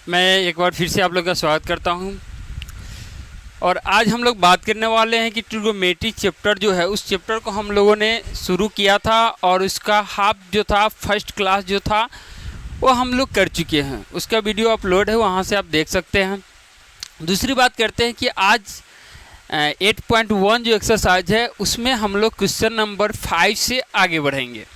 मैं एक बार फिर से आप लोग का स्वागत करता हूं और आज हम लोग बात करने वाले हैं कि ट्रिग्नोमेट्री चैप्टर जो है उस चैप्टर को हम लोगों ने शुरू किया था और उसका हाफ जो था फर्स्ट क्लास जो था वो हम लोग कर चुके हैं। उसका वीडियो अपलोड है, वहां से आप देख सकते हैं। दूसरी बात करते हैं कि आज 8.1 जो एक्सरसाइज है उसमें हम लोग क्वेश्चन नंबर 5 से आगे बढ़ेंगे।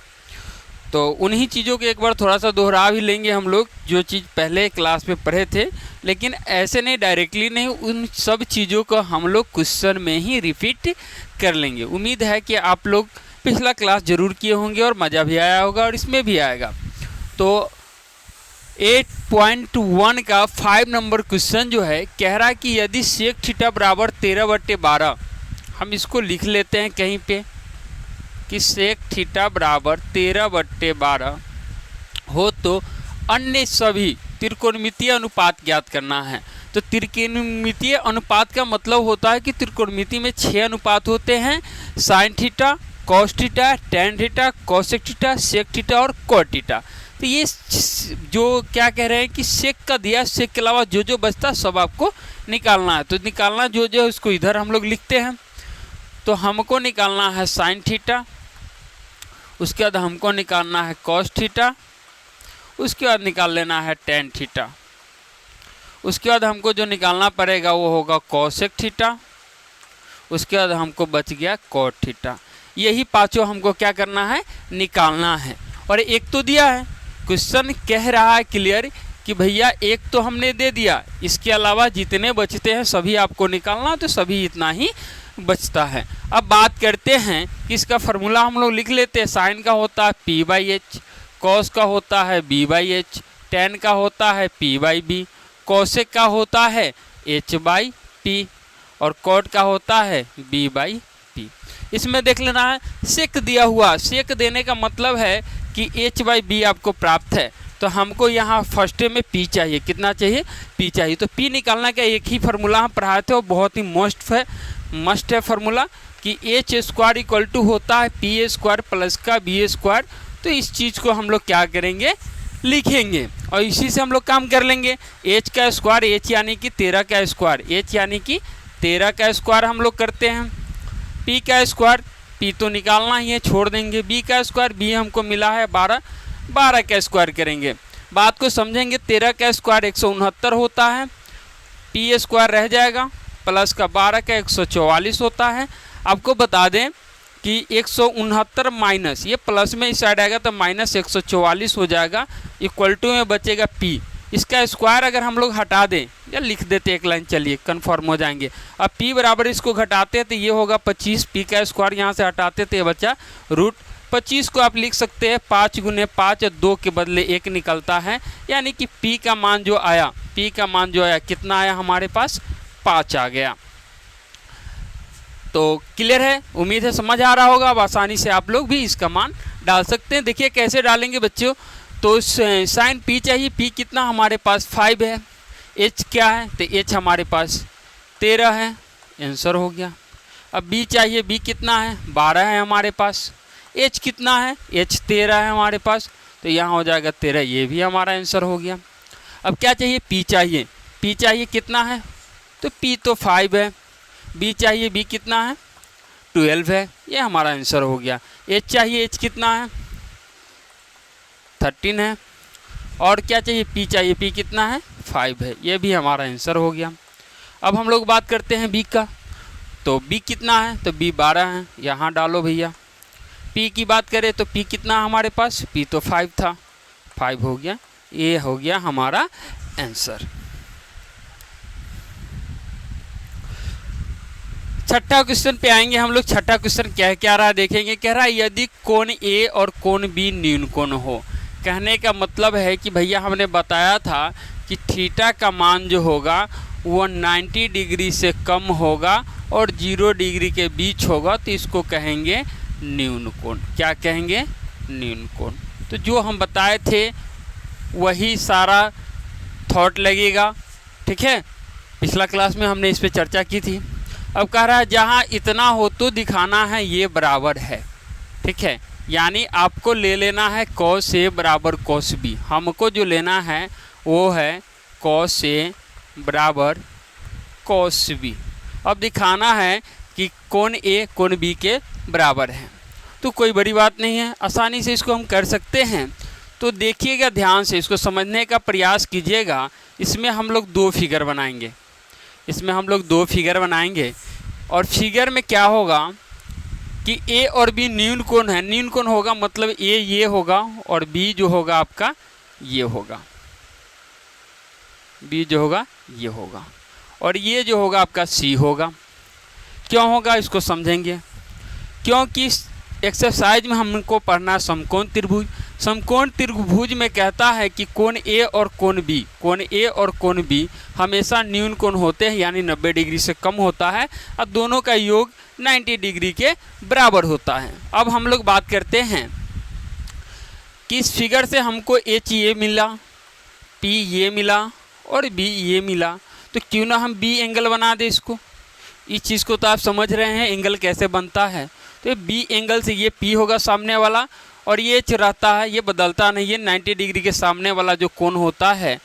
तो उन्हीं चीज़ों को एक बार थोड़ा सा दोहरा भी लेंगे हम लोग, जो चीज़ पहले क्लास में पढ़े थे, लेकिन ऐसे नहीं डायरेक्टली नहीं, उन सब चीज़ों को हम लोग क्वेश्चन में ही रिपीट कर लेंगे। उम्मीद है कि आप लोग पिछला क्लास ज़रूर किए होंगे और मज़ा भी आया होगा और इसमें भी आएगा। तो 8.1 का 5 नंबर क्वेश्चन जो है कह रहा है कि यदि सेक थीटा बराबर 13/12, हम इसको लिख लेते हैं कहीं पे कि सेक थीटा बराबर 13/12 हो तो अन्य सभी त्रिकोणमितीय अनुपात ज्ञात करना है। तो त्रिकोणमितीय अनुपात का मतलब होता है कि त्रिकोणमिति में 6 अनुपात होते हैं, sine theta, cos theta, tan theta, cosec theta, sec theta और कॉट थीटा। तो ये जो क्या कह रहे हैं कि सेक का दिया, सेक के अलावा जो जो बचता सब आपको निकालना है। तो निकालना जो जो है उसको इधर हम लोग लिखते हैं। तो हमको निकालना है साइन थीटा, उसके बाद हमको निकालना है कॉस थीटा, उसके बाद निकाल लेना है टैन थीटा, उसके बाद हमको जो निकालना पड़ेगा वो होगा कोसेक थीटा, उसके बाद हमको बच गया कॉट थीटा। यही पांचों हमको क्या करना है, निकालना है। और एक तो दिया है, क्वेश्चन कह रहा है क्लियर कि भैया एक तो हमने दे दिया, इसके अलावा जितने बचते हैं सभी आपको निकालना, तो सभी इतना ही बचता है। अब बात करते हैं कि इसका फार्मूला हम लोग लिख लेते हैं। साइन का होता है P/H, कॉस का होता है B/H, टैन का होता है P/B, कोसेक का होता है H/P और कॉट का होता है B/P। इसमें देख लेना है सेक दिया हुआ, सेक देने का मतलब है कि H/B आपको प्राप्त है। तो हमको यहाँ फर्स्ट में P चाहिए। कितना चाहिए? P चाहिए। तो P निकालना का एक ही फार्मूला हम पढ़ाए थे और बहुत ही मस्ट है फार्मूला कि H² होता है P² प्लस का B²। तो इस चीज़ को हम लोग क्या करेंगे, लिखेंगे और इसी से हम लोग काम कर लेंगे। H का स्क्वायर, H यानी कि 13 का स्क्वायर, H यानी कि 13 का स्क्वायर हम लोग करते हैं। P का स्क्वायर, P तो निकालना ही है, छोड़ देंगे। B का स्क्वायर, B हमको मिला है 12, 12 का स्क्वायर करेंगे। बात को समझेंगे, 13 का स्क्वायर 169 होता है, P² रह जाएगा, प्लस का 12 का 144 होता है। आपको बता दें कि 169 माइनस, ये प्लस में इस साइड आएगा तो माइनस 144 हो जाएगा, इक्वल टू में बचेगा P। इसका स्क्वायर अगर हम लोग हटा दें या लिख देते एक लाइन, चलिए कन्फर्म हो जाएंगे। अब P बराबर इसको घटाते हैं तो ये होगा 25, P का स्क्वायर यहाँ से हटाते तो ये बचा √25 को आप लिख सकते हैं 5 × 5, 2 के बदले 1 निकलता है, यानी कि P का मान जो आया, P का मान जो आया कितना आया हमारे पास, 5 आ गया। तो क्लियर है, उम्मीद है समझ आ रहा होगा। अब आसानी से आप लोग भी इसका मान डाल सकते हैं। देखिए कैसे डालेंगे बच्चों। तो साइन P चाहिए, P कितना हमारे पास 5 है, H क्या है, तो H हमारे पास 13 है, आंसर हो गया। अब B चाहिए, B कितना है, 12 है हमारे पास, H कितना है, H 13 है हमारे पास, तो यहाँ हो जाएगा 13, ये भी हमारा आंसर हो गया। अब क्या चाहिए, P चाहिए, P चाहिए कितना है, तो P तो 5 है। B चाहिए, B कितना है, 12 है, ये हमारा आंसर हो गया। H चाहिए, H कितना है, 13 है। और क्या चाहिए, P चाहिए, P कितना है, 5 है, ये भी हमारा आंसर हो गया। अब हम लोग बात करते हैं B का। तो B कितना है, तो B 12 है, यहाँ डालो भैया। P की बात करें तो P कितना हमारे पास, P तो 5 था, 5 हो गया, ये हो गया हमारा आंसर। छठा क्वेश्चन पे आएंगे हम लोग। छठा क्वेश्चन क्या रहा है देखेंगे। कह रहा है यदि कोण A और कोण B न्यून कोण हो। कहने का मतलब है कि भैया हमने बताया था कि थीटा का मान जो होगा वो 90 डिग्री से कम होगा और 0 डिग्री के बीच होगा, तो इसको कहेंगे न्यून कोण। क्या कहेंगे, न्यून कोण। तो जो हम बताए थे वही सारा थॉट लगेगा, ठीक है। पिछला क्लास में हमने इस पर चर्चा की थी। अब कह रहा है जहाँ इतना हो तो दिखाना है ये बराबर है, ठीक है। यानी आपको ले लेना है cos A बराबर cos B। हमको जो लेना है वो है कॉस ए बराबर कॉस बी। अब दिखाना है कि कोण ए कोण बी के बराबर है, तो कोई बड़ी बात नहीं है, आसानी से इसको हम कर सकते हैं। तो देखिएगा ध्यान से, इसको समझने का प्रयास कीजिएगा। इसमें हम लोग दो फिगर बनाएंगे, और फिगर में क्या होगा कि ए और बी न्यून कोण है, न्यून कोण होगा मतलब ए ये होगा और बी जो होगा आपका ये होगा, बी जो होगा ये होगा, और ये जो होगा आपका सी होगा। क्यों होगा इसको समझेंगे, क्योंकि एक्सरसाइज में हमको पढ़ना समकोण त्रिभुज। समकोण त्रिभुज में कहता है कि कोण ए और कोण बी हमेशा न्यून कोण होते हैं, यानी 90 डिग्री से कम होता है, और दोनों का योग 90 डिग्री के बराबर होता है। अब हम लोग बात करते हैं कि इस फिगर से हमको एच ये मिला, पी ये मिला और बी ये मिला, तो क्यों ना हम बी एंगल बना दें इसको। इस चीज़ को तो आप समझ रहे हैं एंगल कैसे बनता है। तो बी एंगल से ये पी होगा सामने वाला, और ये एच रहता है, ये बदलता नहीं है। 90 डिग्री के सामने वाला जो कोण होता है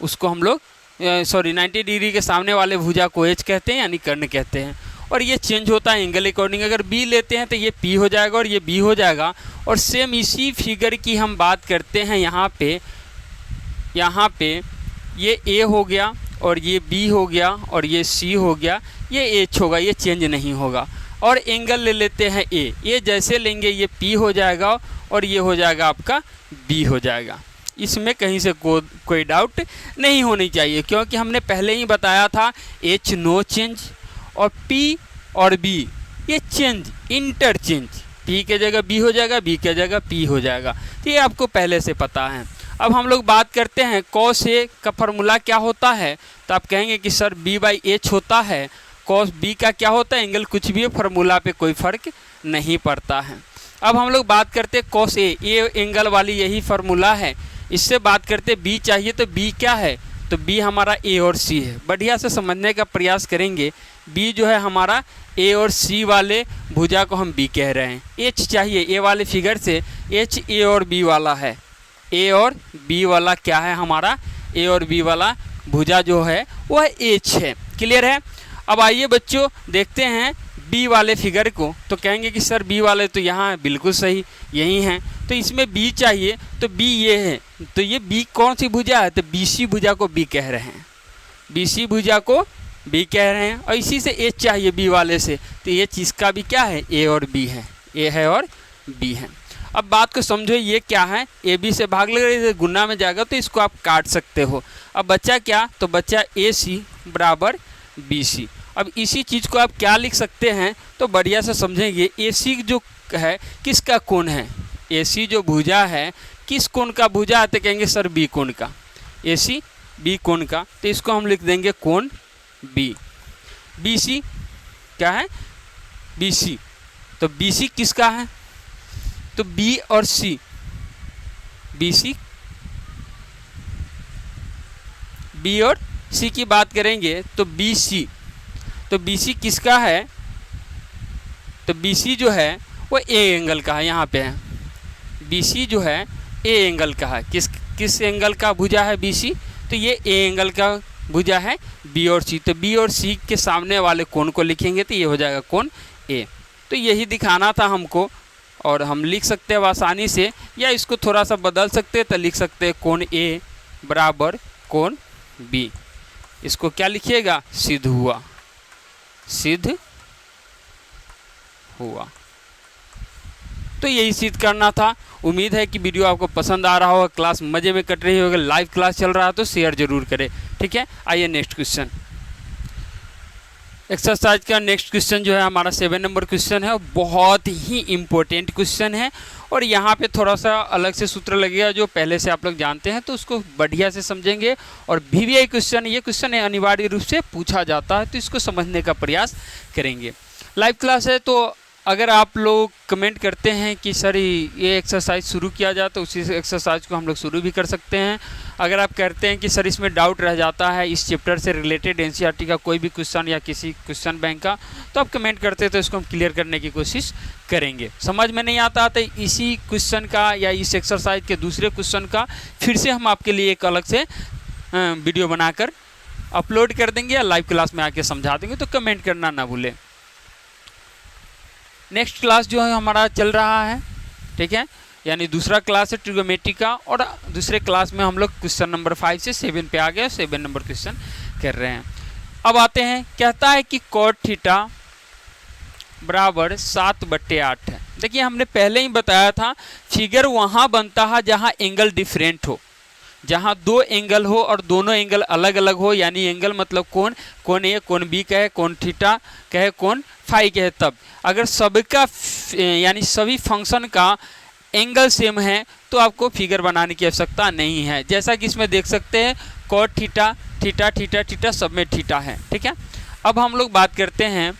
उसको हम लोग 90 डिग्री के सामने वाले भुजा को एच कहते हैं, यानी कर्ण कहते हैं, और ये चेंज होता है एंगल अकॉर्डिंग। अगर बी लेते हैं तो ये पी हो जाएगा और ये बी हो जाएगा। और सेम इसी फिगर की हम बात करते हैं यहाँ पे ये ए हो गया और ये बी हो गया और ये सी हो गया, ये एच होगा, ये चेंज नहीं होगा। और एंगल ले लेते हैं ए जैसे लेंगे ये पी हो जाएगा और ये हो जाएगा आपका बी हो जाएगा। इसमें कहीं से कोई डाउट नहीं होनी चाहिए, क्योंकि हमने पहले ही बताया था एच नो चेंज और पी और बी ये चेंज इंटरचेंज, पी के जगह बी हो जाएगा, बी के जगह पी हो जाएगा, तो ये आपको पहले से पता है। अब हम लोग बात करते हैं कॉस ए का फॉर्मूला क्या होता है, तो आप कहेंगे कि सर बी बाई एच होता है, कॉस बी का क्या होता है, एंगल कुछ भी है, फार्मूला पे कोई फ़र्क नहीं पड़ता है। अब हम लोग बात करते हैं कॉस ए एंगल वाली यही फार्मूला है। इससे बात करते बी चाहिए, तो बी क्या है, तो बी हमारा ए और सी है। बढ़िया से समझने का प्रयास करेंगे, बी जो है हमारा ए और सी वाले भुजा को हम बी कह रहे हैं। एच चाहिए, ए वाले फिगर से एच ए और बी वाला है, ए और बी वाला क्या है हमारा, ए और बी वाला भुजा जो है वह एच है। क्लियर है। अब आइए बच्चों देखते हैं बी वाले फिगर को, तो कहेंगे कि सर बी वाले तो यहाँ है, बिल्कुल सही यही हैं, तो इसमें बी चाहिए, तो बी ये है, तो ये बी कौन सी भुजा है, तो बीसी भुजा को बी कह रहे हैं, बीसी भुजा को बी कह रहे हैं। और इसी से एच चाहिए बी वाले से, तो ये चीज़ का भी क्या है, ए और बी है, ए है और बी है। अब बात को समझो, ये क्या है, ए बी से भाग लगे गुना में जाएगा तो इसको आप काट सकते हो। अब बच्चा क्या, तो बच्चा ए सी बराबर बी सी। अब इसी चीज़ को आप क्या लिख सकते हैं, तो बढ़िया से समझेंगे। ए सी जो है किसका कोण है, ए सी जो भुजा है किस कोण का भुजा है, तो कहेंगे सर बी कोण का, ए सी बी कोण का, तो इसको हम लिख देंगे कोण बी। बी सी क्या है, बी सी, तो बी सी किसका है, तो बी और सी, बी सी बी और सी की बात करेंगे तो बी सी, तो बी सी किसका है, तो बी सी जो है वो ए एंगल का है, यहाँ पे है बी सी जो है ए एंगल का है। किस एंगल का भुजा है बी सी, तो ये ए एंगल का भुजा है बी और सी, तो बी और सी के सामने वाले कोण को लिखेंगे तो ये हो जाएगा कोण ए। तो यही दिखाना था हमको, और हम लिख सकते हैं आसानी से, या इसको थोड़ा सा बदल सकते हैं, तो लिख सकते हैं कोण ए बराबर कोण बी। इसको क्या लिखिएगा, सिद्ध हुआ, सिद्ध हुआ। तो यही सिद्ध करना था। उम्मीद है कि वीडियो आपको पसंद आ रहा होगा, क्लास मज़े में कट रही होगी। लाइव क्लास चल रहा है तो शेयर जरूर करें, ठीक है। आइए नेक्स्ट क्वेश्चन, एक्सरसाइज का नेक्स्ट क्वेश्चन जो है हमारा 7 नंबर क्वेश्चन है, बहुत ही इम्पोर्टेंट क्वेश्चन है। और यहाँ पे थोड़ा सा अलग से सूत्र लगेगा जो पहले से आप लोग जानते हैं, तो उसको बढ़िया से समझेंगे। और VVI क्वेश्चन, ये क्वेश्चन अनिवार्य रूप से पूछा जाता है, तो इसको समझने का प्रयास करेंगे। लाइव क्लास है, तो अगर आप लोग कमेंट करते हैं कि सर ये एक्सरसाइज शुरू किया जाए, तो उसी एक्सरसाइज को हम लोग शुरू भी कर सकते हैं। अगर आप कहते हैं कि सर इसमें डाउट रह जाता है इस चैप्टर से रिलेटेड NCERT का कोई भी क्वेश्चन या किसी क्वेश्चन बैंक का, तो आप कमेंट करते हैं, तो इसको हम क्लियर करने की कोशिश करेंगे। समझ में नहीं आता तो इसी क्वेश्चन का या इस एक्सरसाइज के दूसरे क्वेश्चन का फिर से हम आपके लिए एक अलग से वीडियो बनाकर अपलोड कर देंगे या लाइव क्लास में आके समझा देंगे, तो कमेंट करना ना भूलें। नेक्स्ट क्लास जो है हमारा चल रहा है, ठीक है, यानी दूसरा क्लास है ट्रिग्नोमेट्री का, और दूसरे क्लास में हम लोग क्वेश्चन नंबर 5 से 7 पे आ गए, 7 नंबर क्वेश्चन कर रहे हैं। अब आते हैं, कहता है कि कॉट थीटा बराबर 7/8 है। देखिए हमने पहले ही बताया था, फिगर वहाँ बनता है जहाँ एंगल डिफरेंट हो, जहाँ दो एंगल हो और दोनों एंगल अलग अलग हो, यानी एंगल मतलब कोण ए कोण बी कहे, कोण थीटा कहे, कोण फाई कहे। तब अगर सबका यानी सभी फंक्शन का एंगल सेम है तो आपको फिगर बनाने की आवश्यकता नहीं है। जैसा कि इसमें देख सकते हैं cot theta theta theta theta सब में थीटा है, ठीक है। अब हम लोग बात करते हैं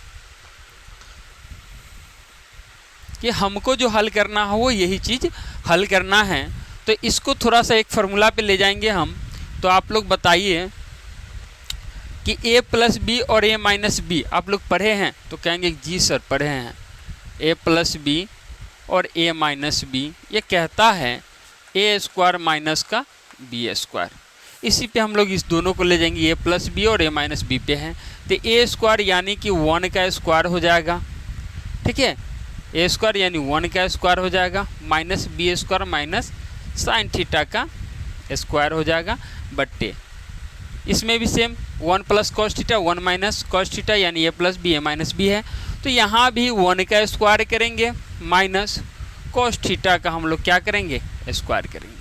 कि हमको जो हल करना है वो यही चीज़ हल करना है। तो इसको थोड़ा सा एक फार्मूला पे ले जाएंगे हम। तो आप लोग बताइए कि a प्लस बी और a माइनस बी आप लोग पढ़े हैं? तो कहेंगे जी सर पढ़े हैं। a प्लस बी और a माइनस बी, ये कहता है a स्क्वायर माइनस का b स्क्वायर। इसी पे हम लोग इस दोनों को ले जाएंगे, a प्लस बी और a माइनस बी पे हैं। तो a स्क्वायर यानी कि 1 का स्क्वायर हो जाएगा, ठीक है, a स्क्वायर यानी 1 का स्क्वायर हो जाएगा, minus b square minus sine theta का स्क्वायर हो जाएगा, बट्टे इसमें भी same 1 plus cos theta 1 minus cos theta यानी a plus b a minus b है। तो यहाँ भी 1 का स्क्वायर करेंगे माइनस कॉस थीटा का हम लोग क्या करेंगे स्क्वायर करेंगे।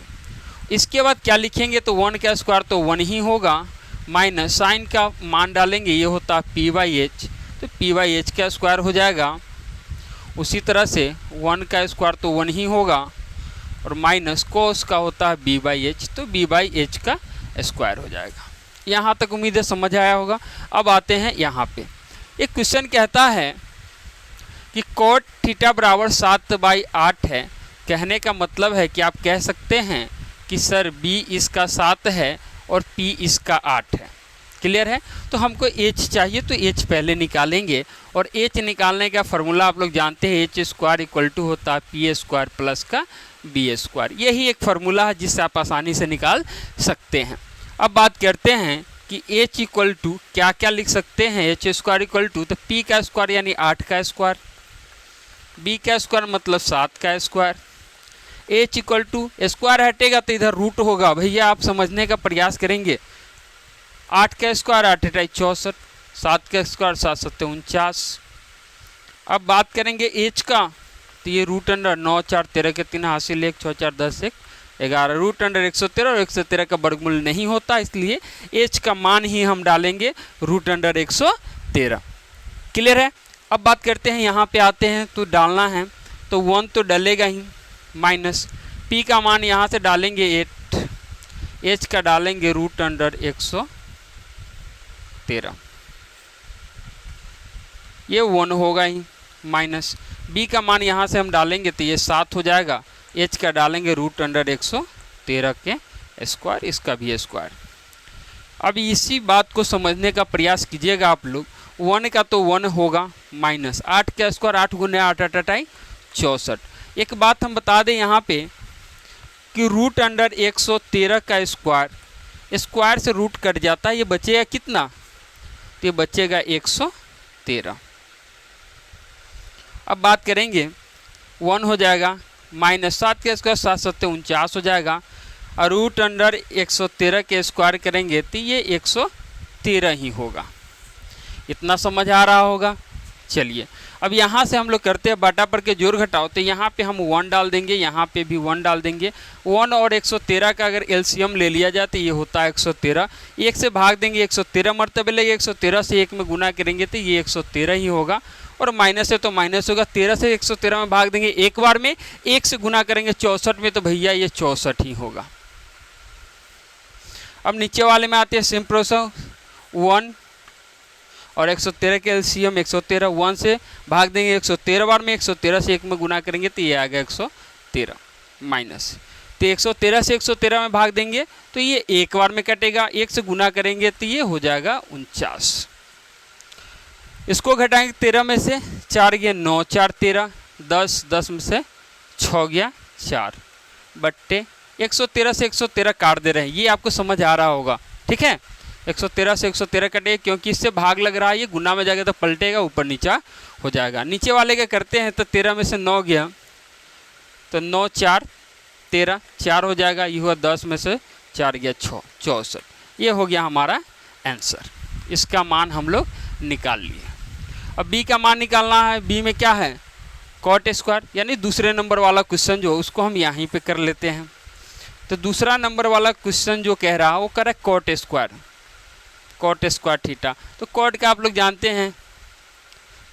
इसके बाद क्या लिखेंगे? तो 1 का स्क्वायर तो 1 ही होगा, माइनस साइन का मान डालेंगे, ये होता p/h, तो p/h का स्क्वायर हो जाएगा। उसी तरह से 1 का स्क्वायर तो 1 ही होगा और माइनस कोस का होता है b/h, तो b/h का स्क्वायर हो जाएगा। यहाँ तक उम्मीद है समझ आया होगा। अब आते हैं यहाँ पे, एक क्वेश्चन कहता है कि कॉट थीटा बराबर 7/8 है। कहने का मतलब है कि आप कह सकते हैं कि सर b इसका 7 है और p इसका 8 है। क्लियर है? तो हमको h चाहिए, तो h पहले निकालेंगे, और h निकालने का फार्मूला आप लोग जानते हैं, h स्क्वायर इक्वल टू होता है p स्क्वायर प्लस का b स्क्वायर। यही एक फार्मूला है जिससे आप आसानी से निकाल सकते हैं। अब बात करते हैं कि h इक्वल टू क्या क्या लिख सकते हैं। h स्क्वायर इक्वल टू, तो p का स्क्वायर यानी 8 का स्क्वायर, b का स्क्वायर मतलब 7 का square, h equal to square हटेगा तो इधर रूट होगा। भैया आप समझने का प्रयास करेंगे, 8 का स्क्वायर 8 × 64, 7 का स्क्वायर 7 × 7 = 49। अब बात करेंगे h का, तो ये रूट अंडर 9 4 13 के 3 हासिल 1 6 4 10 1 11, रूट अंडर 113 और 113 का वर्गमूल नहीं होता, इसलिए h का मान ही हम डालेंगे रूट अंडर 113। क्लियर है? अब बात करते हैं, यहाँ पे आते हैं तो डालना है, तो 1 तो डलेगा ही, माइनस p का मान यहाँ से डालेंगे 8, h का डालेंगे रूट अंडर 113, ये 1 होगा ही, माइनस b का मान यहाँ से हम डालेंगे तो ये 7 हो जाएगा, h का डालेंगे रूट अंडर 113 के स्क्वायर, इसका भी स्क्वायर। अब इसी बात को समझने का प्रयास कीजिएगा आप लोग। 1 का तो 1 होगा, माइनस 8 का स्क्वायर 8 × 8 = 8 = 64। एक बात हम बता दें यहाँ पे कि रूट अंडर 113 का स्क्वायर से रूट कट जाता है, ये बचेगा कितना? तो ये बचेगा 113। अब बात करेंगे 1 हो जाएगा, माइनस 7 का स्क्वायर 7 × 7 = 49 हो जाएगा, और रूट अंडर 113 के स्क्वायर करेंगे तो ये 113 ही होगा। इतना समझ आ रहा होगा। चलिए अब यहाँ से हम लोग करते हैं बाटा पर के जोड़ घटाओ, तो यहाँ पे हम 1 डाल देंगे, यहाँ पे भी 1 डाल देंगे। 1 और 113 का अगर एलसीएम ले लिया जाए तो ये होता है 113, 1 से भाग देंगे 113 मरतबे लेंगे, 113 से 1 में गुना करेंगे तो ये 113 ही होगा, और माइनस है तो माइनस होगा। 13 से 113 में भाग देंगे एक बार में, 1 से गुना करेंगे 64 में, तो भैया ये 64 ही होगा। अब नीचे वाले में आते हैं सेम प्रोसेस, 1 और 113 के एलसीएम 113, 1 से भाग देंगे 113 बार में, 113 से 1 में गुना करेंगे तो ये आ गया 113, माइनस, तो 113 से 113 में भाग देंगे तो ये एक बार में कटेगा, 1 से गुना करेंगे तो ये हो जाएगा 49। इसको घटाएंगे 13 में से 4 गया 9 4 13, 10 10 में से 6 गया 4, बट्टे 113 से 113 काट दे रहे हैं, ये आपको समझ आ रहा होगा। ठीक है, 113 से 113 कटेगा क्योंकि इससे भाग लग रहा है, ये गुना में जाएगा तो पलटेगा, ऊपर नीचा हो जाएगा। नीचे वाले का करते हैं तो 13 में से 9 गया तो 9 4 13, 4 हो जाएगा, ये हुआ 10 में से 4 गया 6, 64। ये हो गया हमारा आंसर, इसका मान हम लोग निकाल लिए। अब बी का मान निकालना है। बी में क्या है, कॉट स्क्वायर, यानी दूसरे नंबर वाला क्वेश्चन जो उसको हम यहीं पे कर लेते हैं। तो दूसरा नंबर वाला क्वेश्चन जो कह रहा है वो कह रहा है कॉट स्क्वायर थीटा। तो कॉट का आप लोग जानते हैं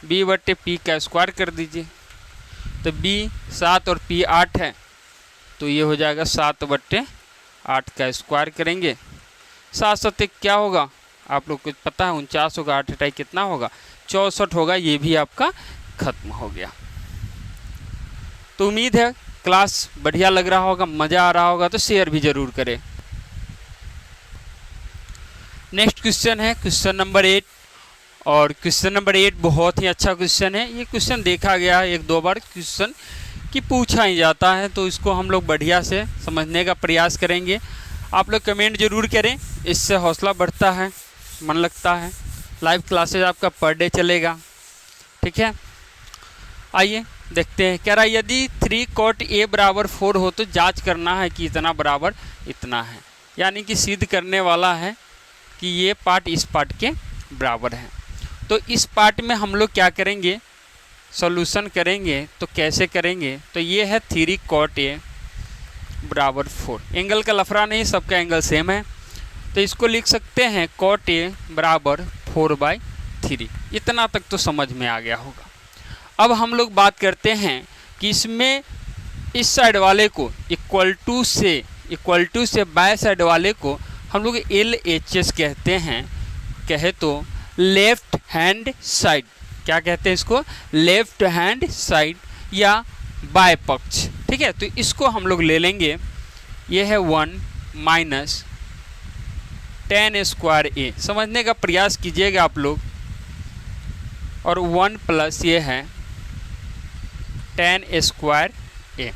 बी बट्टे पी का स्क्वायर कर दीजिए। तो बी 7 और पी 8 है, तो ये हो जाएगा 7 बट्टे 8 का स्क्वायर करेंगे। 7 7 क्या होगा, आप लोग को पता है 49 होगा, 8 8 कितना होगा 64 होगा। ये भी आपका खत्म हो गया। तो उम्मीद है क्लास बढ़िया लग रहा होगा, मज़ा आ रहा होगा, तो शेयर भी ज़रूर करें। नेक्स्ट क्वेश्चन है क्वेश्चन नंबर 8, और क्वेश्चन नंबर 8 बहुत ही अच्छा क्वेश्चन है। ये क्वेश्चन देखा गया है 1-2 बार क्वेश्चन कि पूछा ही जाता है, तो इसको हम लोग बढ़िया से समझने का प्रयास करेंगे। आप लोग कमेंट जरूर करें, इससे हौसला बढ़ता है, मन लगता है। लाइव क्लासेज आपका पर डे चलेगा, ठीक है। आइए देखते हैं। कह रहा है यदि 3 cot A बराबर 4 हो तो जांच करना है कि इतना बराबर इतना है, यानी कि सिद्ध करने वाला है कि ये पार्ट इस पार्ट के बराबर है। तो इस पार्ट में हम लोग क्या करेंगे, सॉल्यूशन करेंगे। तो कैसे करेंगे, तो ये है 3 cot A बराबर 4। एंगल का लफड़ा नहीं, सबका एंगल सेम है, तो इसको लिख सकते हैं cot A बराबर 4/3। इतना तक तो समझ में आ गया होगा। अब हम लोग बात करते हैं कि इसमें इस साइड वाले को इक्वल टू से बाय साइड वाले को हम लोग LHS कहते हैं। कहे तो लेफ्ट हैंड साइड, क्या कहते हैं इसको, लेफ्ट हैंड साइड या बाय पक्ष, ठीक है। तो इसको हम लोग ले लेंगे, ये है 1 माइनस tan स्क्वायर A। समझने का प्रयास कीजिएगा आप लोग। और 1 प्लस ये है tan स्क्वायर A।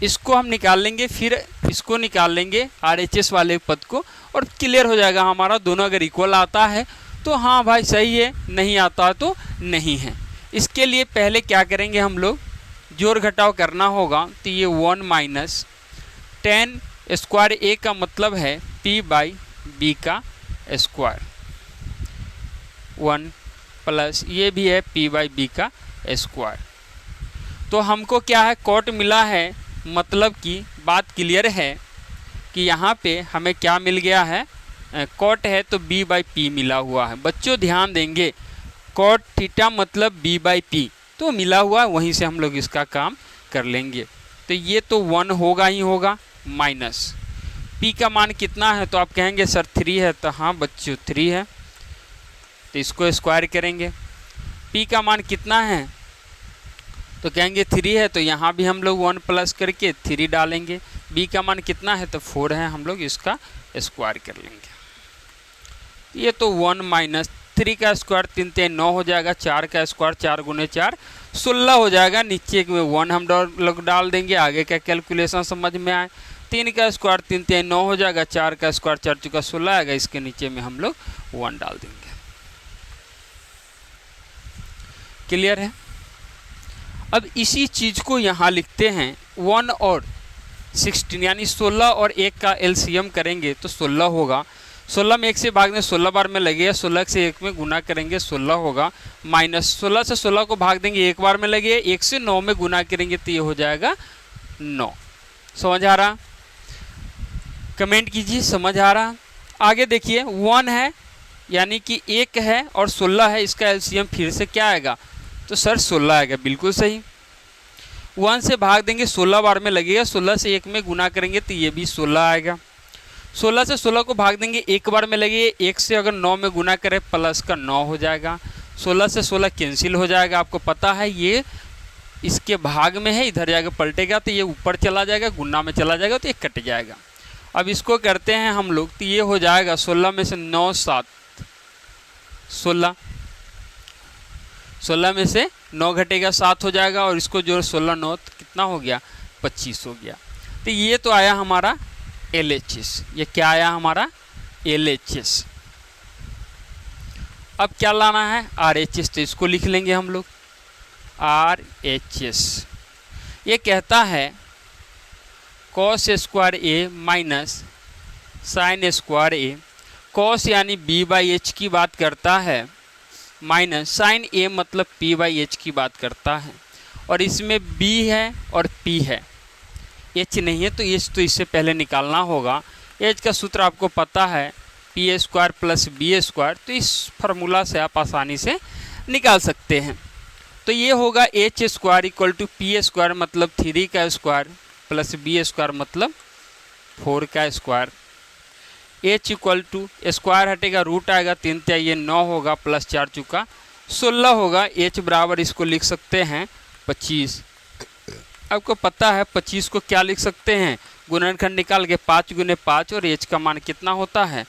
इसको हम निकाल लेंगे, फिर इसको निकाल लेंगे RHS वाले पद को, और क्लियर हो जाएगा हमारा। दोनों अगर इक्वल आता है तो हाँ भाई सही है, नहीं आता तो नहीं है। इसके लिए पहले क्या करेंगे, हम लोग जोड़ घटाव करना होगा। तो ये 1 माइनस tan स्क्वायर A का मतलब है P/B का स्क्वायर, 1 प्लस ये भी है P/B का स्क्वायर। तो हमको क्या है, कॉट मिला है, मतलब कि बात क्लियर है कि यहाँ पे हमें क्या मिल गया है, कॉट है तो B/P मिला हुआ है। बच्चों ध्यान देंगे, कॉट थीटा मतलब B/P तो मिला हुआ, वहीं से हम लोग इसका काम कर लेंगे। तो ये तो 1 होगा ही होगा, माइनस P का मान कितना है, तो आप कहेंगे सर 3 है। तो हाँ बच्चों 3 है, तो इसको स्क्वायर करेंगे। P का मान कितना है, तो कहेंगे 3 है, तो यहाँ भी हम लोग 1 प्लस करके 3 डालेंगे। B का मान कितना है, तो 4 है, हम लोग इसका स्क्वायर कर लेंगे। ये तो 1 माइनस 3 का स्क्वायर 3 3 9 हो जाएगा, 4 का स्क्वायर 4 गुने 4 16 हो जाएगा। नीचे में 1 हम लोग डाल देंगे, आगे का कैलकुलेशन समझ में आए। 3 का स्क्वायर 3 3 9 हो जाएगा, 4 का स्क्वायर 4 चुका 16 आएगा, इसके नीचे में हम लोग 1 डाल देंगे। क्लियर है। अब इसी चीज़ को यहाँ लिखते हैं 1 और 16, यानी 16 और 1 का LCM करेंगे तो 16 होगा। 16 में 1 से भाग दें 16 बार में लगेगा, 16 से 1 में गुना करेंगे 16 होगा, माइनस 16 से 16 को भाग देंगे 1 बार में लगेगा, 1 से 9 में गुना करेंगे तो ये हो जाएगा 9। समझ आ रहा, कमेंट कीजिए समझ आ रहा। आगे देखिए 1 है यानी कि 1 है और 16 है, इसका LCM फिर से क्या आएगा, तो सर 16 आएगा, बिल्कुल सही। 1 से भाग देंगे 16 बार में लगेगा, 16 से 1 में गुना करेंगे तो ये भी 16 आएगा। 16 से 16 को भाग देंगे 1 बार में लगेगा, 1 से अगर 9 में गुना करें प्लस का 9 हो जाएगा। 16 से 16 कैंसिल हो जाएगा, आपको पता है ये इसके भाग में है, इधर जाकर पलटेगा तो ये ऊपर चला जाएगा, गुना में चला जाएगा तो ये कट जाएगा। अब इसको करते हैं हम लोग, तो ये हो जाएगा 16 में से 9 7 16, 16 में से 9 घटेगा 7 हो जाएगा, और इसको जो 16 9 कितना हो गया 25 हो गया। तो ये तो आया हमारा LHS। ये क्या आया हमारा LHS। अब क्या लाना है, RHS, तो इसको लिख लेंगे हम लोग RHS। ये कहता है cos square A minus sine square A। cos यानी B/H की बात करता है, माइनस साइन A मतलब P/H की बात करता है। और इसमें B है और P है, H नहीं है, तो H तो इससे पहले निकालना होगा। H का सूत्र आपको पता है P square plus B square, तो इस फार्मूला से आप आसानी से निकाल सकते हैं। तो ये होगा H square equal to P square मतलब 3 का स्क्वायर प्लस B स्क्वायर मतलब 4 का square. H equal to square हटेगा, रूट आएगा, 3 3 ये 9 होगा, प्लस 4 चुका 16 होगा। H बराबर इसको लिख सकते हैं 25। आपको पता है 25 को क्या लिख सकते हैं, गुणनखंड निकाल के 5 गुने 5, और H का मान कितना होता है,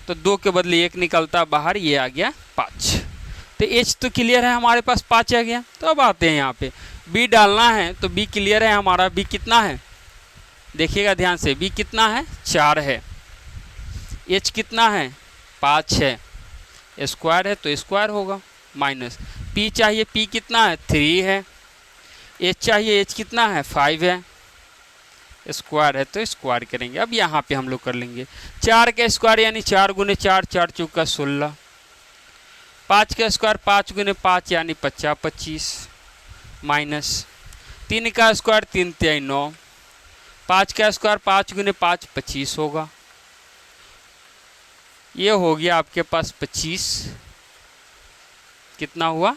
तो 2 के बदले 1 निकलता बाहर, ये आ गया 5। तो H तो क्लियर है, हमारे पास 5 आ गया। तो अब आते हैं यहाँ पे B डालना है, तो B क्लियर है हमारा। B कितना है, देखिएगा ध्यान से, B कितना है 4 है। H कितना है 5 है, स्क्वायर है तो स्क्वायर होगा, माइनस P चाहिए, P कितना है 3 है। H चाहिए, H कितना है 5 है, स्क्वायर है तो स्क्वायर करेंगे। अब यहाँ पे हम लोग कर लेंगे 4 का स्क्वायर यानी 4 गुने 4, 4 चौका 16। 5 का स्क्वायर 5 गुने 5 यानी 50 25, माइनस 3 का स्क्वायर 3 3 9। 5 का स्क्वायर 5 गुने 5 25 होगा। ये हो गया आपके पास 25, कितना हुआ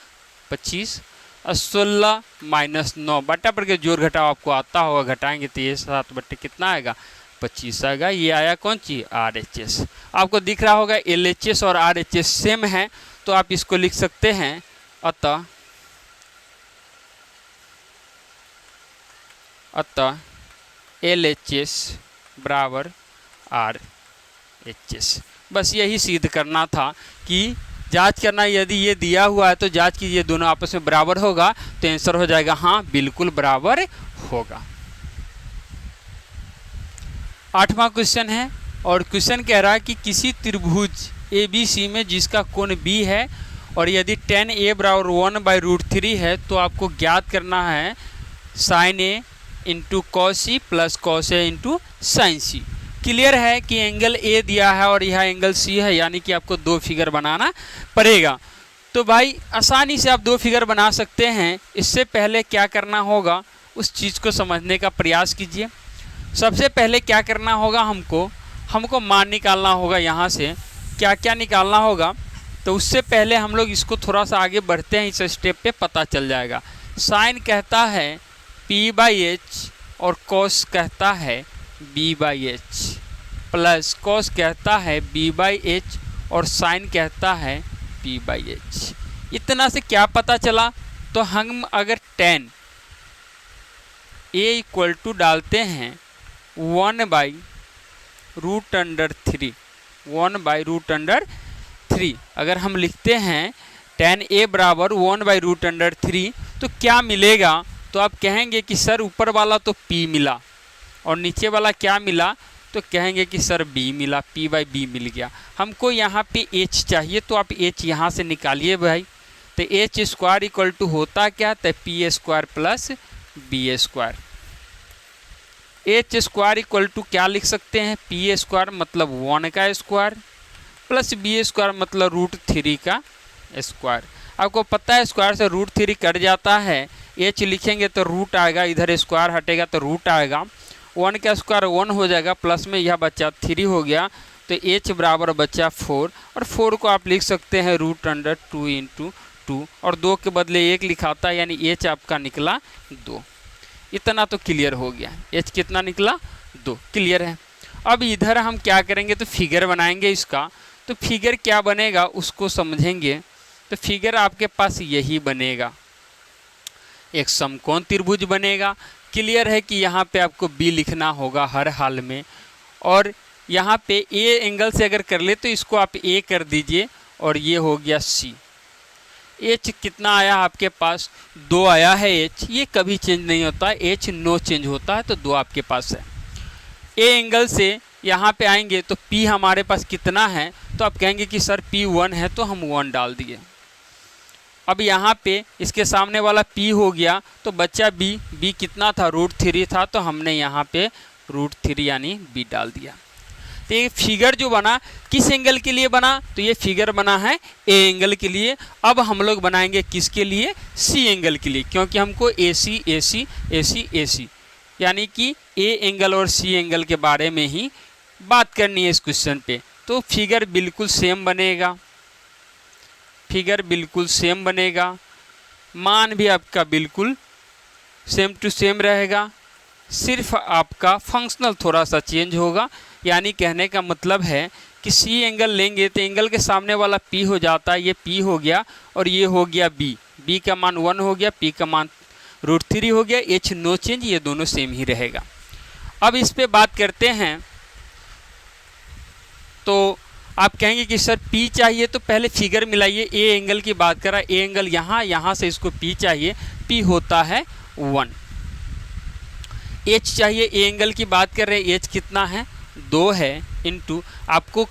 25, और 16 माइनस 9 बटा पर के जोड़ घटाव आपको आता होगा, घटाएंगे तो ये 7 बटे कितना आएगा 25 आएगा। ये आया कौन चीज RHS। आपको दिख रहा होगा LHS और RHS सेम है, तो आप इसको लिख सकते हैं, अतः LHS बराबर RHS। बस यही सिद्ध करना था कि जांच करना, यदि ये दिया हुआ है तो जांच कीजिए दोनों आपस में बराबर होगा, तो आंसर हो जाएगा हाँ बिल्कुल बराबर होगा। 8वां क्वेश्चन है, और क्वेश्चन कह रहा है कि किसी त्रिभुज ABC में जिसका कोण B है और यदि tan A बराबर 1/√3 है, तो आपको ज्ञात करना है sin A into cos C plus cos A into sin C। Clear है कि एंगल A दिया है और यह एंगल C है, यानी कि आपको 2 फिगर बनाना पड़ेगा। तो भाई आसानी से आप 2 फिगर बना सकते हैं। इससे पहले क्या करना होगा, उस चीज़ को समझने का प्रयास कीजिए। सबसे पहले क्या करना होगा, हमको मान निकालना होगा। यहाँ से क्या क्या निकालना होगा, तो उससे पहले हम लोग इसको थोड़ा सा आगे बढ़ते हैं, इस स्टेप पे पता चल जाएगा। साइन कहता है P/H और cos कहता है B/H, प्लस cos कहता है B/H और sin कहता है P/H। इतना से क्या पता चला, तो हम अगर tan A इक्वल टू डालते हैं 1/√3, अगर हम लिखते हैं tan A बराबर 1/√3, तो क्या मिलेगा, तो आप कहेंगे कि सर ऊपर वाला तो P मिला और नीचे वाला क्या मिला, तो कहेंगे कि सर B मिला, P/B मिल गया। हमको यहाँ पे H चाहिए, तो आप H यहाँ से निकालिए भाई। तो H स्क्वायर इक्वल टू होता क्या, तो P square plus B square. H square equal to क्या लिख सकते हैं, P स्क्वायर मतलब 1 का स्क्वायर प्लस B स्क्वायर मतलब √3 का स्क्वायर। आपको पता है स्क्वायर से √3 कट जाता है, H लिखेंगे तो रूट आएगा, इधर स्क्वायर हटेगा तो रूट आएगा, 1 का स्क्वायर 1 हो जाएगा, प्लस में यह बच्चा 3 हो गया, तो H बराबर बच्चा 4, और 4 को आप लिख सकते हैं √2 इंटू 2, और 2 के बदले 1 लिखाता है, यानी H आपका निकला 2। इतना तो क्लियर हो गया, H कितना निकला 2, क्लियर है। अब इधर हम क्या करेंगे, तो फिगर बनाएंगे इसका। तो फिगर क्या बनेगा उसको समझेंगे। तो फिगर आपके पास यही बनेगा, एक समकोण त्रिभुज बनेगा। क्लियर है कि यहाँ पे आपको B लिखना होगा हर हाल में, और यहाँ पे A एंगल से अगर कर ले तो इसको आप A कर दीजिए, और ये हो गया C। H कितना आया आपके पास, 2 आया है H, ये कभी चेंज नहीं होता है, H नो चेंज होता है, तो 2 आपके पास है। A एंगल से यहाँ पे आएंगे तो P हमारे पास कितना है, तो आप कहेंगे कि सर P 1 है, तो हम 1 डाल दिए। अब यहाँ पे इसके सामने वाला P हो गया, तो बच्चा B कितना था, √3 था, तो हमने यहाँ पे √3 यानी B डाल दिया। तो ये फिगर जो बना किस एंगल के लिए बना, तो ये फिगर बना है ए एंगल के लिए। अब हम लोग बनाएंगे किसके लिए, सी एंगल के लिए, क्योंकि हमको AC AC AC AC यानी कि ए एंगल और सी एंगल के बारे में ही बात करनी है इस क्वेश्चन पे। तो फिगर बिल्कुल सेम बनेगा, फिगर बिल्कुल सेम बनेगा, मान भी आपका बिल्कुल सेम टू सेम रहेगा, सिर्फ आपका फंक्शनल थोड़ा सा चेंज होगा। यानी कहने का मतलब है कि सी एंगल लेंगे तो एंगल के सामने वाला P हो जाता है, ये P हो गया और ये हो गया B का मान 1 हो गया, P का मान √3 हो गया, H नो चेंज, ये दोनों सेम ही रहेगा। अब इस पे बात करते हैं, तो आप कहेंगे कि सर P चाहिए, तो पहले फिगर मिलाइए। ए एंगल की बात करा, ए एंगल यहाँ से इसको P चाहिए, P होता है 1। H चाहिए, ए एंगल की बात कर रहे हैं, H कितना है, 2 है, इनटू आपको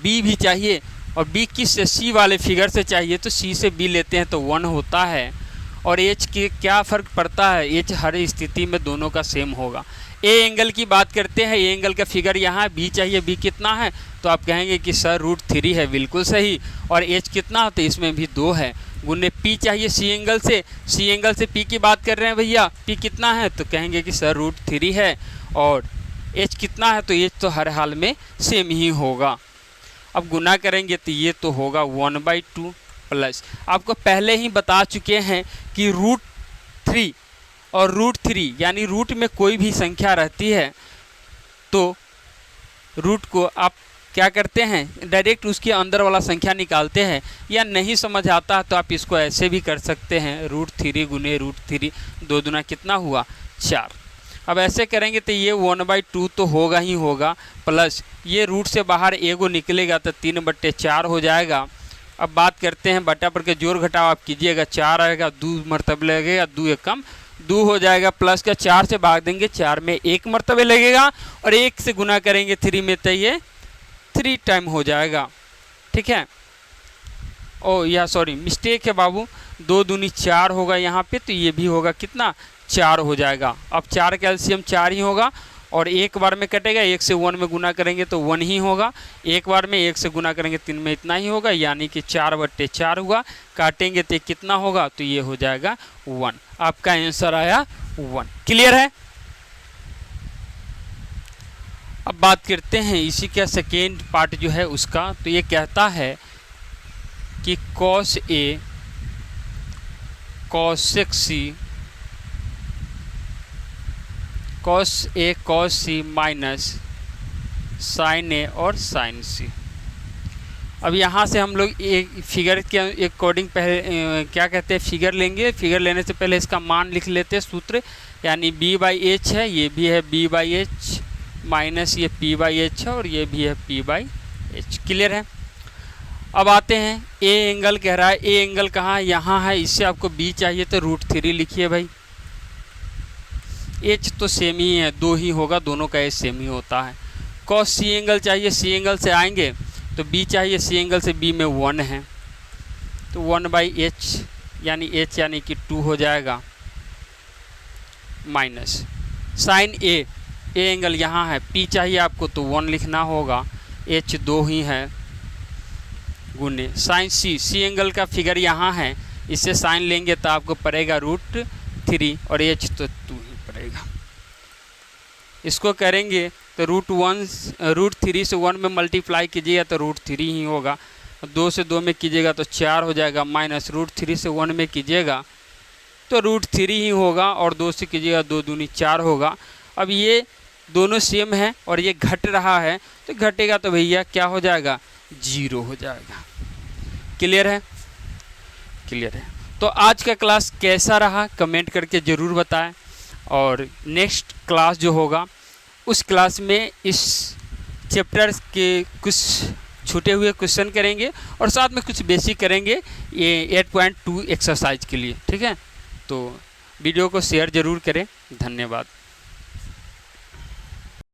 B भी चाहिए, और B किस C वाले फिगर से चाहिए, तो C से B लेते हैं तो 1 होता है। और H के क्या फ़र्क पड़ता है, H हर स्थिति में दोनों का सेम होगा। ए एंगल की बात करते हैं, ए एंगल का फिगर यहाँ, B चाहिए, B कितना है, तो आप कहेंगे कि सर √3 है, बिल्कुल सही। और H कितना, तो इसमें भी 2 है, गुने P चाहिए सी एंगल से P की बात कर रहे हैं भैया, P कितना है, तो कहेंगे कि सर √3 है। और H कितना है, तो H तो हर हाल में सेम ही होगा। अब गुना करेंगे तो ये तो होगा 1/2 प्लस, आपको पहले ही बता चुके हैं कि √3 और √3 यानी रूट में कोई भी संख्या रहती है तो रूट को आप क्या करते हैं, डायरेक्ट उसके अंदर वाला संख्या निकालते हैं, या नहीं समझ आता तो आप इसको ऐसे भी कर सकते हैं, √3 गुने √3, 2 दूना कितना हुआ 4। अब ऐसे करेंगे तो ये 1/2 तो होगा ही होगा, प्लस ये रूट से बाहर एगो निकलेगा तो 3/4 हो जाएगा। अब बात करते हैं बटा पर के जोड़ घटाव आप कीजिएगा, 4 आएगा, 2 मरतबे लगेगा, 2 एकम 2 हो जाएगा, प्लस का 4 से भाग देंगे, 4 में 1 मरतबे लगेगा, और 1 से गुना करेंगे 3 में तो ये 3 टाइम हो जाएगा। ठीक है, ओ या सॉरी मिस्टेक है बाबू, 2 दूनी 4 होगा यहाँ पे, तो ये भी होगा कितना 4 हो जाएगा। अब 4 का एलसीएम 4 ही होगा, और एक बार में कटेगा, 1 से 1 में गुना करेंगे तो 1 ही होगा, एक बार में 1 से गुना करेंगे 3 में इतना ही होगा, यानी कि 4/4 हुआ। काटेंगे तो कितना होगा, तो ये हो जाएगा 1। आपका आंसर आया 1। क्लियर है। अब बात करते हैं इसी का सेकेंड पार्ट जो है उसका, तो ये कहता है कि cos A cos C minus sin A और sin C। अब यहाँ से हम लोग एक फिगर के अकॉर्डिंग पहले क्या कहते हैं, फिगर लेंगे। फिगर लेने से पहले इसका मान लिख लेते हैं, सूत्र, यानी B/H है, ये भी है B/H माइनस ये P/H है, और ये भी है P/H। क्लियर है। अब आते हैं, ए एंगल कह रहा है, ए एंगल कहाँ है, यहाँ है, इससे आपको B चाहिए तो √3 लिखिए भाई। H तो सेम ही है, 2 ही होगा, दोनों का H सेम ही होता है। cos C एंगल चाहिए, C एंगल से आएंगे तो B चाहिए, C एंगल से B में 1 है, तो 1/H यानी H यानी कि 2 हो जाएगा, minus sin A, A angle यहाँ है, P चाहिए आपको तो 1 लिखना होगा, H 2 ही है, गुने sin C, C एंगल का फिगर यहाँ है, इससे साइन लेंगे तो आपको पड़ेगा √3, और H तो 2 ही पड़ेगा। इसको करेंगे तो √3 से 1 में मल्टीप्लाई कीजिएगा तो √3 ही होगा, 2 से 2 में कीजिएगा तो 4 हो जाएगा, माइनस √3 से 1 में कीजिएगा तो √3 ही होगा, और 2 से कीजिएगा 2 दूनी 4 होगा। अब ये दोनों सेम है और ये घट रहा है, तो घटेगा तो भैया क्या हो जाएगा, 0 हो जाएगा। क्लियर है। क्लियर है। तो आज का क्लास कैसा रहा कमेंट करके ज़रूर बताएं, और नेक्स्ट क्लास जो होगा उस क्लास में इस चैप्टर के कुछ छूटे हुए क्वेश्चन करेंगे, और साथ में कुछ बेसिक करेंगे ये 8.2 एक्सरसाइज के लिए। ठीक है, तो वीडियो को शेयर ज़रूर करें। धन्यवाद।